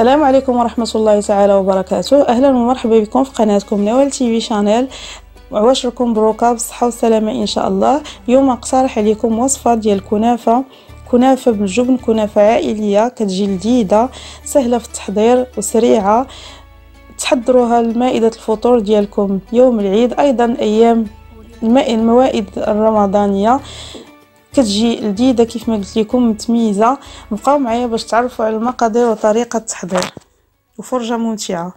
السلام عليكم ورحمة الله تعالى وبركاته. أهلا ومرحبا بكم في قناتكم نوال تي في شانيل. عواشركم بروكا بالصحة والسلامة إن شاء الله. اليوم أقترح عليكم وصفة ديال كنافة بالجبن، كنافة عائلية كتجي لذيذة سهلة في التحضير وسريعة. تحضروها لمائدة الفطور ديالكم يوم العيد، أيضا أيام الموائد الرمضانية كتجي لذيذه كيف ما قلت لكم متميزه. بقاو معايا باش تعرفوا على المقادير وطريقه التحضير وفرجه ممتعه.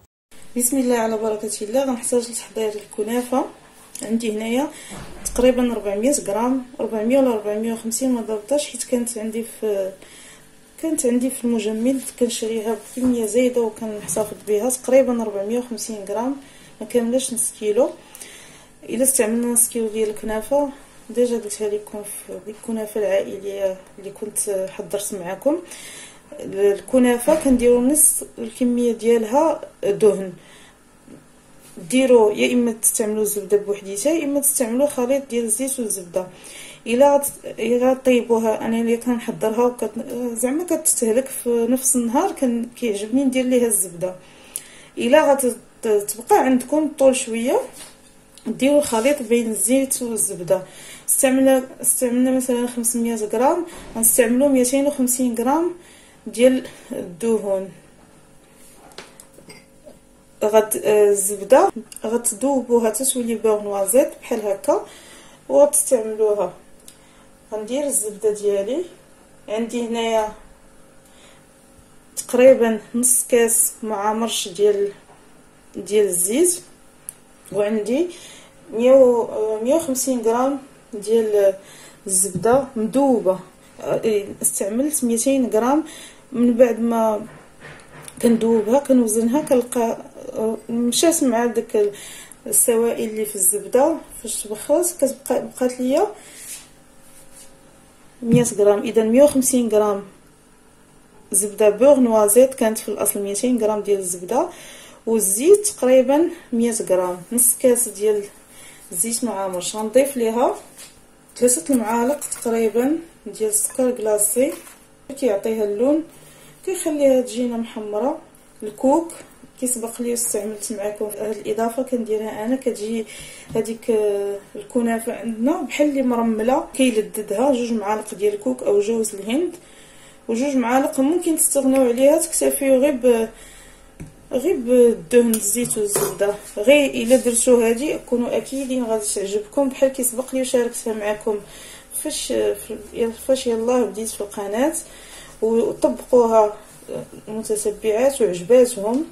بسم الله على بركه الله. غنحتاج لتحضير الكنافه. عندي هنايا تقريبا 400 غرام، 400 ولا 450 ما ضبطاش، حيت كانت عندي في المجمد كنشريها بكميه زايده وكنحتفظ بها. تقريبا 450 غرام، ما كاملاش نص كيلو. الا استعملنا نص كيلو ديال الكنافه ديجا قلتها لكم في الكنافه العائليه اللي كنت حضرت معكم. الكنافه كنديروا نص الكميه ديالها دهن. ديروا يا اما تستعملوا الزبده بوحديتها يا اما تستعملوا خليط ديال الزيت والزبده. الا طيبوها انا اللي كنحضرها زعما كتستهلك في نفس النهار، كيعجبني ندير ليها الزبده. الا غتبقى عندكم طول شويه ديروا الخليط بين الزيت والزبده. استعملنا مثلا 500 غرام، غنستعملوا 250 غرام ديال الدهون. الزبده غتذوبوها تتولي بغنوازيط بحال هكا وغتستعملوها. غندير الزبده ديالي، عندي هنايا تقريبا نص كاس مع مرش ديال الزيت، وعندي 150 غرام ديال الزبده مذوبه. استعملت 200 غرام. من بعد ما كندوبها كنوزنها كنلقى مشات مع داك السوائل اللي في الزبده. فاش تبخرت بقات ليا 100 غرام. اذا 150 غرام زبده بوغ نوازيط، كانت في الاصل 200 غرام ديال الزبده، والزيت تقريبا 100 غرام، نص كاس ديال الزيت مع مرش. غنضيف ليها 3 المعالق تقريبا ديال السكر كلاصي، كيعطيها اللون، كيخليها تجينا محمره. الكوك كيسبق لي استعملت معكم هذه الاضافه كنديرها انا، كتجي هذيك الكنافه عندنا بحال اللي مرمله، كيلذذها 2 معالق ديال الكوك او جوز الهند، و2 معالق ممكن تستغنوا عليها، تكتفيو غير بالدهن الزيت والزبده. غير الا درتو هذه كونوا اكيدين غادي تعجبكم. بحال كيسبق لي وشاركتها معكم فاش يلاه بديت في القناه، وطبقوها متتبعات وعجباتهم.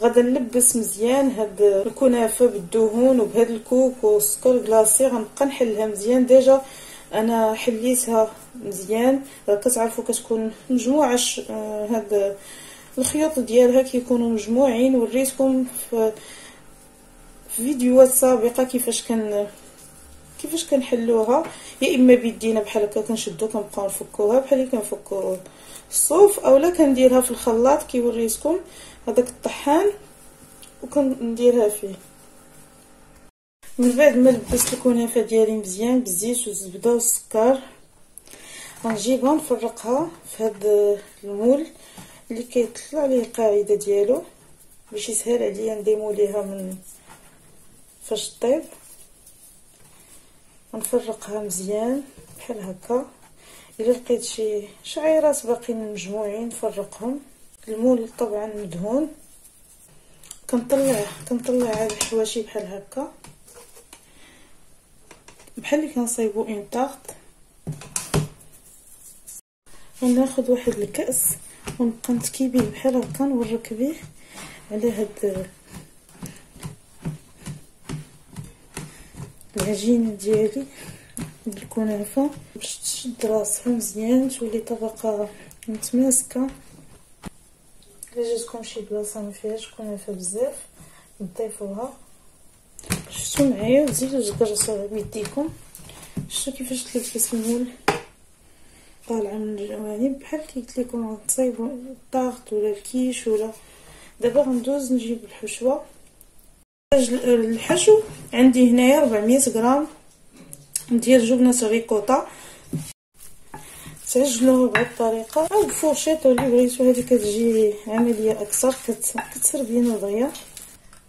غادا نلبس مزيان هاد الكنافه بالدهون وبهاد الكوك والسكر كلاصي. غنبقى نحلها مزيان. ديجا انا حليتها مزيان. كتعرفوا كتكون مجموعه هاد الخيوط ديالها كيكونوا مجموعين. وريتكم في فيديوهات سابقه كيفاش كنحلوها، يا اما بيدينا بحال هكا كنشدو كنبقاو نفكوها بحال اللي كنفكو الصوف، اولا كنديرها في الخلاط كيوريتكم هذاك الطحان وكنديرها فيه. من بعد ما لبست الكنافه ديالي مزيان بالزيت والزبده والسكر، غنجيبها نفرقها في هذا المول اللي كيطلع عليه القاعده ديالو باش يسهل عليا نديمو ليها من فاش طيب. نفرقها مزيان بحال هكا. الا لقيت شي شعيرات باقيين مجموعين نفرقهم. المول طبعا مدهون. كنطلع هاد الحواشي بحال هكا بحال اللي كنصايبو اون طارت. وناخذ واحد الكاس ونبقى نتكيبيه بحال هكا، نورك بيه على هاد العجينه ديالي بالكنافه باش تشد راسها مزيان، تولي طبقه متماسكه. الا جاتكم شي بلاصه ما فيهاش كنافه بزاف تضيفوها. شفتوا معايا تزيدوا تقرصوها بيديكم. شفتوا كيفاش تلبس المول طالعه من الجوانب بحال كي قلت لكم غتصايبوا الطاغط ولا الكيش ولا. دابا غندوز نجيب الحشوه. الحشو عندي هنايا 400 غرام ديال جبنه الريكوتا، تعجنوه بهذه الطريقه، او بفورشيط اللي بغيتو. هذه كتجي عمليه اكثر، كتسربينو دغيا.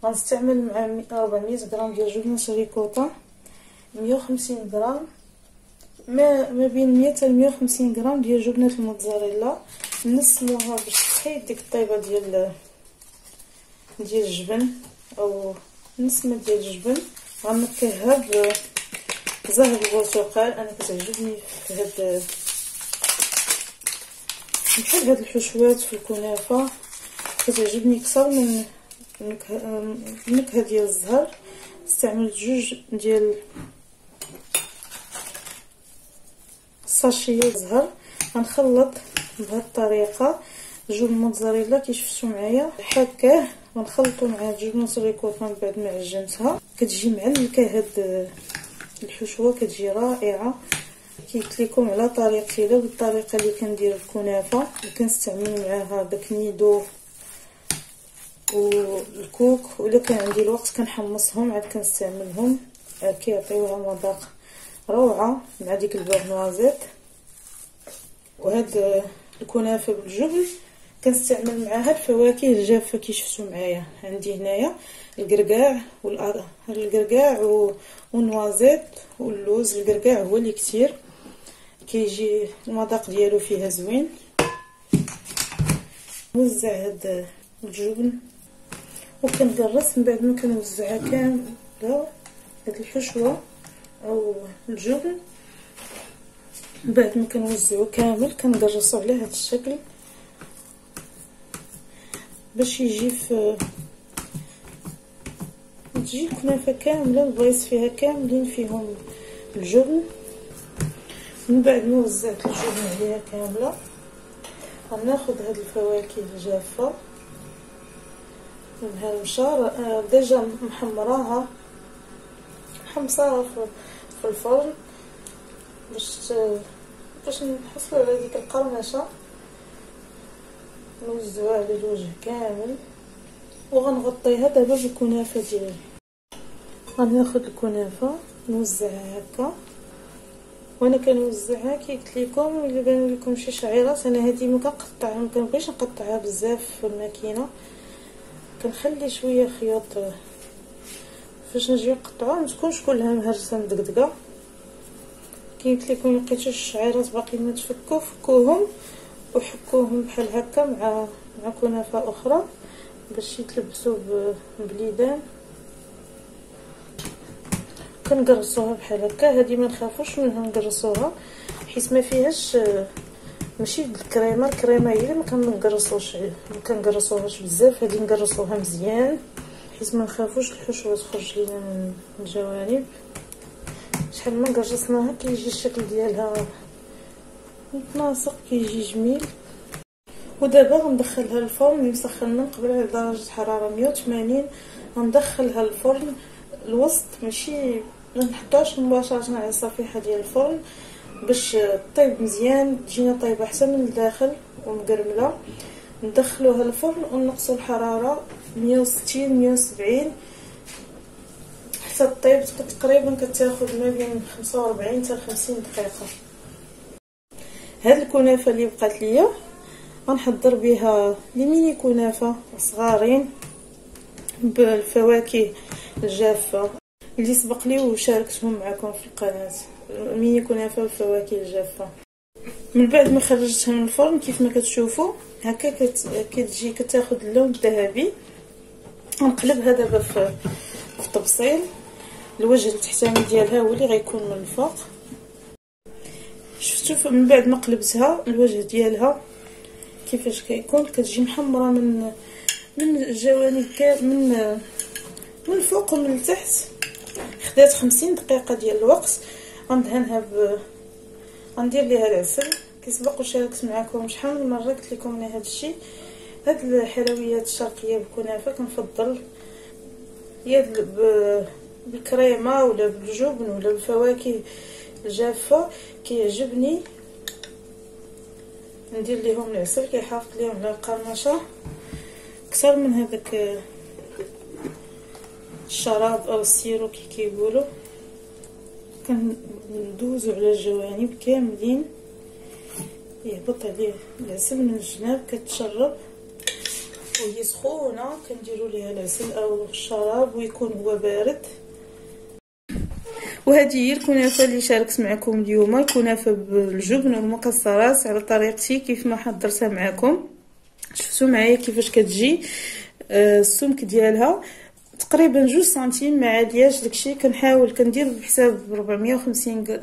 غنستعمل مع 400 غرام ديال جبنه شريكوطه، 150 غرام ما بين 100 حتى 150 غرام ديال جبنه الموتزاريلا. نسموها باش تحيد ديك الطيبه ديال الجبن او نسمه ديال الجبن. غنكهها بزهر البرتقال. انا كتعجبني في هاد بحال هاد الحشوات في الكنافه، كتعجبني اكثر من النكهه ديال الزهر. استعملت 2 ديال ساشيه زهر. غنخلط بهذه الطريقه جبن موتزاريلا كي شفتوا معايا، حكاه ونخلطوا مع الجبنه الريكوتا. من بعد ما عجنتها كتجي معلكه هاد الحشوه، كتجي رائعه. كيقلت لكم على طريقتي، لا بالطريقه اللي كندير الكنافه اللي كنستعمل معاها داك نيدو والكوك، ولا كان عندي الوقت كنحمصهم عاد كنستعملهم، كيعطيوها مذاق روعه مع ديك البرنوازيت. وهاد الكنافه بالجبن كنستعمل معاها الفواكه الجافه كي شفتوا معايا. عندي هنايا الكركاع والنوازيت واللوز. الكركاع هو اللي كثير كيجي المذاق ديالو فيها زوين. نوزع هاد الجبن وكنقرص. من بعد ما كنوزعها كامله هاد الحشوه او الجبن، من بعد ما كنوزعو كامل كنقرصو على هاد الشكل باش يجي تجي الكنافه كامله البلايص فيها كاملين فيهم الجبن. من بعد ما وزعت الجبن عليها كامله غناخذ هاد الفواكه الجافه المهرمشه ديجا محمراها في الفرن باش نحصلوا على ديك القرمشه. نوزعوها على الوجه كامل وغنغطيها دابا بالكنافه ديالي. غناخذ الكنافه نوزعها هكا، وانا كنوزعها كي قلت لكم الا بان لكم شي شعيرات، انا هذه ما كنقطعها، ما كنبغيش نقطعها بزاف في الماكينه، كنخلي شويه خياط فاش نجي نقطعوها ما تكونش كلها مهرسه مدقدقه. كي قلت لكم لقيتوا الشعيرات باقيين ما تفكوا، فكوهم وحكوهم بحال هكا مع كنافه اخرى باش يتلبسوا بليدان. كنقرصوها بحال هكا. هذه ما نخافوش منها نقرصوها حيت ما فيهاش ماشي الكريمه هي اللي ما كنقرصوهاش بزاف. هذه نقرصوها مزيان حيت ما نخافوش الحشوه تخرج لينا من الجوانب. شحال ما قرصناها كيجي الشكل ديالها متناسق، كيجي جميل. ودابا غندخلها للفرن اللي مسخن من قبل على درجه حراره 180. غندخلها للفرن الوسط، ماشي ما نحطوهاش مباشره على الصفيحه ديال الفرن باش طيب مزيان، تجينا طيبه حتى من الداخل ومقرمله. ندخلوها للفرن ونقصوا الحراره 160 170 حتى طيب. تقريبا كتاخذ ما بين 45 حتى 50 دقيقه. هاد الكنافه اللي بقات ليا غنحضر بها لي ميني كنافه صغارين بالفواكه الجافه اللي سبق لي وشاركتهم معكم في القناه. ميني كنافه بالفواكه الجافه. من بعد ما خرجتها من الفرن كيف ما كتشوفوا هكا كتجي كتاخذ اللون الذهبي. غنقلبها دابا في الطبسيل. الوجه التحتاني ديالها هو اللي غيكون من الفوق. شفتوا من بعد ما قلبتها الوجه ديالها كيفاش كيكون، كتجي محمره من الجوانب من الفوق ومن التحت. خدات 50 دقيقه ديال الوقت. غندهنها غندير ليها العسل. كيسبق وشاركت معكم شحال من مره قلت لكم هذا الشيء. هاد الحلويات الشرقيه بالكنافه كنفضل يا بالكريمه ولا بالجبن ولا بالفواكه الجافه. كيعجبني ندير ليهم العسل، كيحافظ ليهم على القرمشه اكثر من هذاك الشراب او السيرو كي كيقولوا. كندوزو على الجوانب كاملين يهبط عليه العسل من الجناب كتشرب وهي سخونه. كنديروا ليها العسل او الشراب ويكون هو بارد. وهذه هي الكنافه اللي شاركت معكم اليوم، الكنافه بالجبن والمكسرات على طريقتي كيف ما حضرتها معكم. شفتوا معايا كيفاش كتجي. السمك ديالها تقريبا 2 سنتيم ما عالياش داكشي. كنحاول كندير بحساب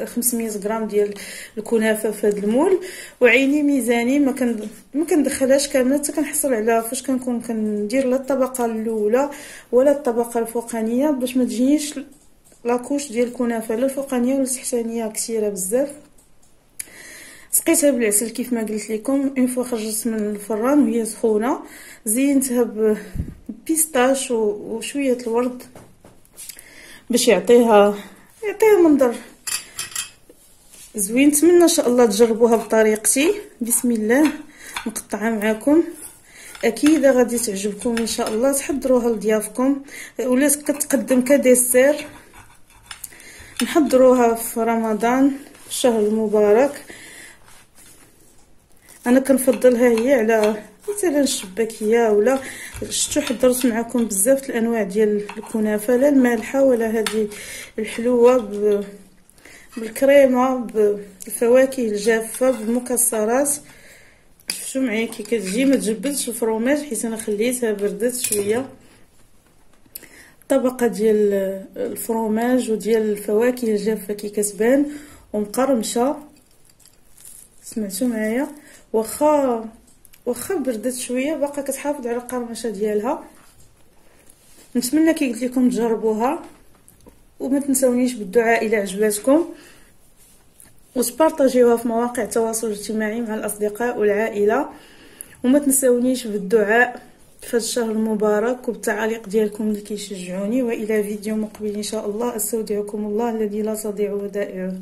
500 غرام ديال الكنافه في هذا المول، وعيني ميزاني ما كندخلهاش كامله حتى كنحصل على فاش كنكون كندير لا الطبقه الاولى ولا الطبقه الفوقانيه باش ما تجينيش لاكوش ديال الكنافه لا الفوقانيه ولا التحتانيه كثيره بزاف. سقيتها بالعسل كيف ما قلت لكم. اون فوا خرجت من الفران وهي سخونه زينتها ببيستاش وشويه الورد باش يعطيها منظر زوين. نتمنى ان شاء الله تجربوها بطريقتي. بسم الله نقطعها معكم، اكيد غادي تعجبكم ان شاء الله. تحضروها لضيافكم، ولات كتقدم كديسير. نحضروها في رمضان الشهر المبارك. انا كنفضلها هي على مثلا الشباكيه ولا شتو. حضرت معكم بزاف الانواع ديال الكنافه، لا المالحه ولا هذه الحلوه بالكريمه بالفواكه الجافه بالمكسرات. شفتوا معايا كي كتجي. ما تجبدش الفرomage حيت انا خليتها بردت شويه. طبقه ديال الفرomage وديال الفواكه الجافه كي كتبان ومقرمشه. سمعتوا معايا؟ واخا بردت شويه باقا كتحافظ على القرمشه ديالها. نتمنى كي قلت لكم تجربوها، وما تنسونيش بالدعاء الى عجباتكم، وتبارطاجيوها في مواقع التواصل الاجتماعي مع الاصدقاء والعائله. وما تنسونيش بالدعاء في هذا الشهر المبارك وبالتعاليق ديالكم اللي كيشجعوني. والى فيديو مقبل ان شاء الله. استودعكم الله الذي لا تضيع ودائعه.